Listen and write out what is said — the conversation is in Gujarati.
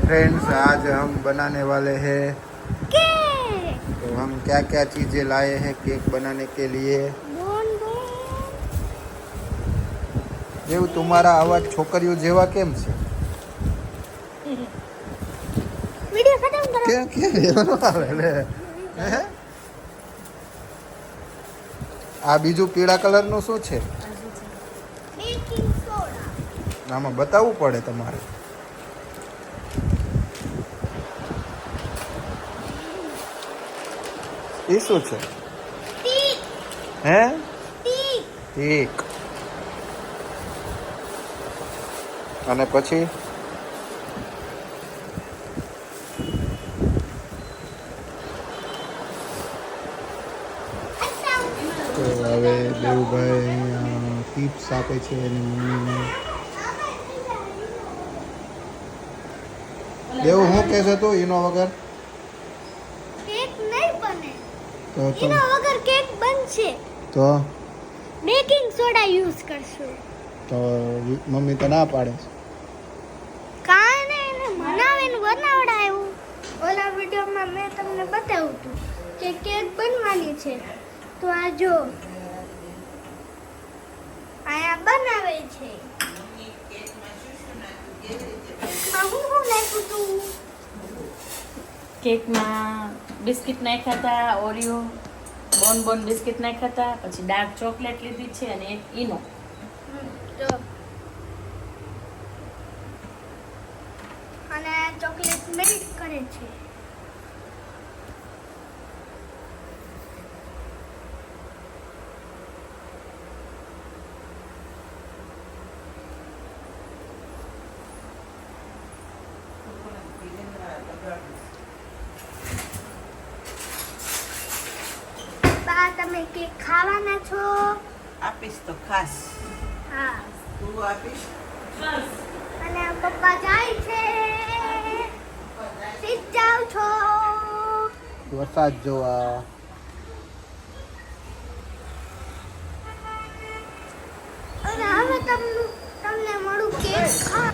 फ्रेंड्स आज हम बनाने वाले हैं केक। तो हम क्या क्या चीज़ें लाए हैं केक बनाने के लिए। એવું તમારા અવાજ છોકરીઓ જેવા કેમ છે? વિડિયો ખતમ કરો કે એનો આવે લે હે? આ બીજું પીળા કલરનું શું છે? બેકિંગ સોડા આમાં બતાવવું પડે તમારે. એ શું છે? ટીક હે ટીક ઠીક. અને પછી તો હવે દેવુભાઈ અહીંયા ટિપ્સ આપે છે એની મમ્મીને. દેવું શું કહેશે તું એનો વગર? કેક નહીં બને તો એના વગર કેક બનશે. તો બેકિંગ સોડા યુઝ કરશું. તો મમ્મી તો ના પાડે છે. કાને એને મનાવીને બનાવડાયું. ઓલા વિડિયોમાં મેં તમને બતાવ્યું હતું કે કેક બનવાની છે. તો આ જો આયા બનાવે છે. આ હું નાખ્યું તું? કેકમાં બિસ્કિટ નાખ્યા હતા, ઓરિયો બોન બિસ્કિટ નાખ્યા હતા, પછી ડાર્ક ચોકલેટ લીધી છે અને એક ઈનો. જો અને ચોકલેટ મેલ્ટ કરે છે. બા તમે કેક ખાવાના છો? આપીશ તો ખાસ. હા. તું આપીશ? અને પપ્પા જાય છે. સીધ જાવ છો. વરસાદ જોવા. અને હવે તમને મળું કેક ખાવા.